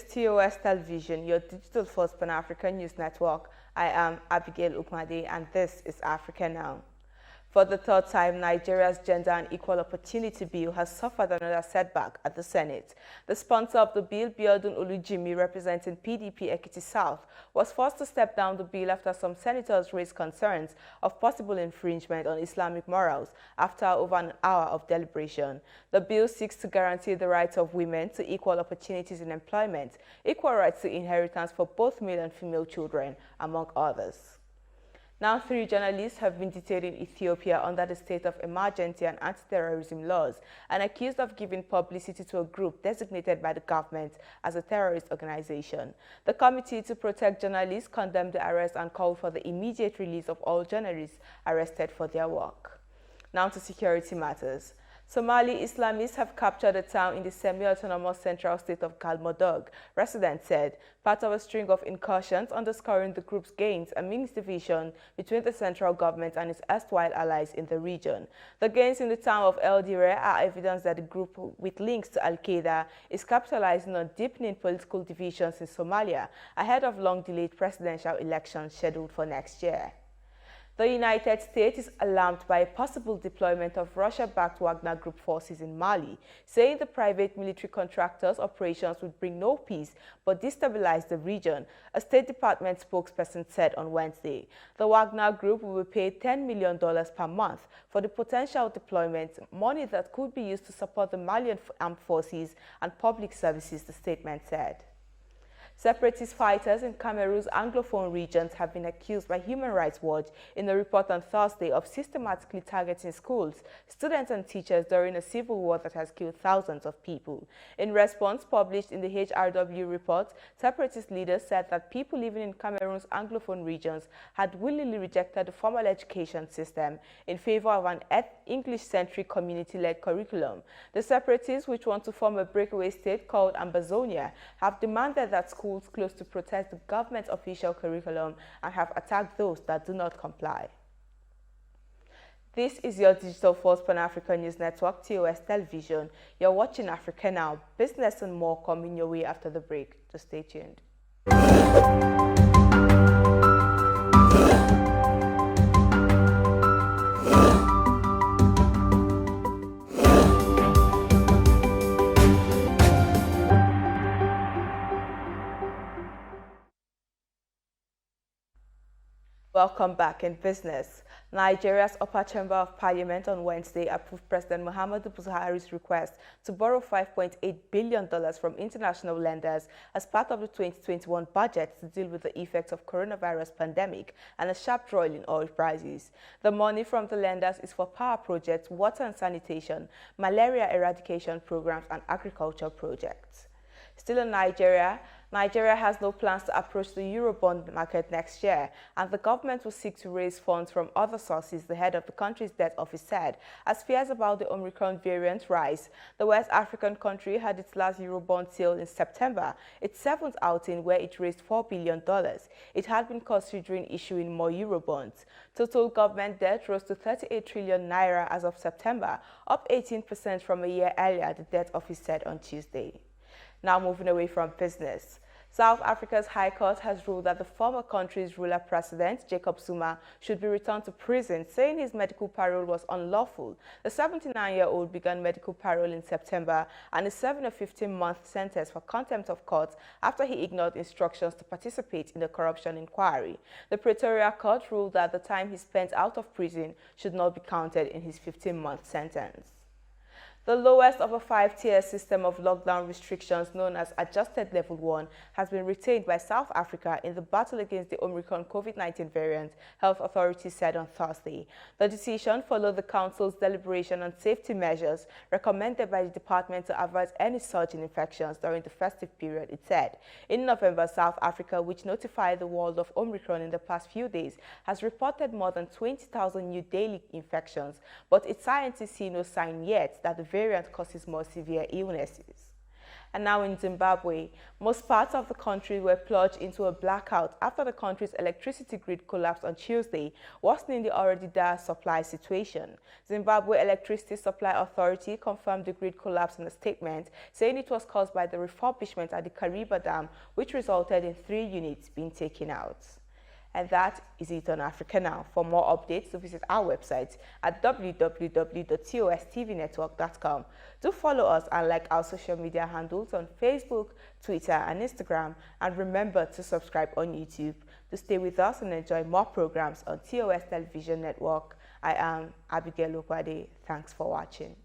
TOS Television, your digital-first Pan-African news network. I am Abigail Ukmade, and this is Africa Now. For the third time, Nigeria's Gender and Equal Opportunity Bill has suffered another setback at the Senate. The sponsor of the bill, Biodun Olujimi, representing PDP Ekiti South, was forced to step down the bill after some senators raised concerns of possible infringement on Islamic morals after over an hour of deliberation. The bill seeks to guarantee the rights of women to equal opportunities in employment, equal rights to inheritance for both male and female children, among others. Now, 3 journalists have been detained in Ethiopia under the state of emergency and anti-terrorism laws and accused of giving publicity to a group designated by the government as a terrorist organization. The Committee to Protect Journalists condemned the arrest and called for the immediate release of all journalists arrested for their work. Now to security matters. Somali Islamists have captured a town in the semi-autonomous central state of Galmudug, residents said, part of a string of incursions underscoring the group's gains amidst division between the central government and its erstwhile allies in the region. The gains in the town of El Dire are evidence that the group, with links to Al-Qaeda, is capitalizing on deepening political divisions in Somalia ahead of long-delayed presidential elections scheduled for next year. The United States is alarmed by a possible deployment of Russia-backed Wagner Group forces in Mali, saying the private military contractors' operations would bring no peace but destabilize the region, a State Department spokesperson said on Wednesday. The Wagner Group will be paid $10 million per month for the potential deployment, money that could be used to support the Malian armed forces and public services, the statement said. Separatist fighters in Cameroon's Anglophone regions have been accused by Human Rights Watch in a report on Thursday of systematically targeting schools, students and teachers during a civil war that has killed thousands of people. In response published in the HRW report, separatist leaders said that people living in Cameroon's Anglophone regions had willingly rejected the formal education system in favor of an English-centric community-led curriculum. The separatists, which want to form a breakaway state called Ambazonia, have demanded that schools close to protect the government's official curriculum and have attacked those that do not comply. This is your digital-first Pan-African news network, TOS Television. You're watching Africa Now. Business and more coming your way after the break, so stay tuned. Welcome back in business. Nigeria's Upper Chamber of Parliament on Wednesday approved President Muhammadu Buhari's request to borrow $5.8 billion from international lenders as part of the 2021 budget to deal with the effects of coronavirus pandemic and a sharp fall in oil prices. The money from the lenders is for power projects, water and sanitation, malaria eradication programs, and agriculture projects. Still in Nigeria has no plans to approach the Eurobond market next year, and the government will seek to raise funds from other sources, the head of the country's debt office said, as fears about the Omicron variant rise. The West African country had its last Eurobond sale in September, its 7th outing where it raised $4 billion. It had been considering issuing more Eurobonds. Total government debt rose to 38 trillion naira as of September, up 18% from a year earlier, the debt office said on Tuesday. Now moving away from business. South Africa's High Court has ruled that the former country's ruler president, Jacob Zuma, should be returned to prison, saying his medical parole was unlawful. The 79-year-old began medical parole in September and is serving a 15-month sentence for contempt of court after he ignored instructions to participate in the corruption inquiry. The Pretoria court ruled that the time he spent out of prison should not be counted in his 15-month sentence. The lowest of a 5-tier system of lockdown restrictions known as Adjusted Level 1 has been retained by South Africa in the battle against the Omicron COVID-19 variant, health authorities said on Thursday. The decision followed the Council's deliberation on safety measures recommended by the department to avoid any surge in infections during the festive period, it said. In November, South Africa, which notified the world of Omicron in the past few days, has reported more than 20,000 new daily infections, but its scientists see no sign yet that the variant causes more severe illnesses. And now in Zimbabwe, most parts of the country were plunged into a blackout after the country's electricity grid collapsed on Tuesday, worsening the already dire supply situation. Zimbabwe Electricity Supply Authority confirmed the grid collapse in a statement, saying it was caused by the refurbishment at the Kariba Dam, which resulted in 3 units being taken out. And that is it on Africa Now. For more updates, visit our website at www.TOSTVNetwork.com. Do follow us and like our social media handles on Facebook, Twitter, and Instagram. And remember to subscribe on YouTube. To stay with us and enjoy more programs on TOS Television Network. I am Abigail Okwade. Thanks for watching.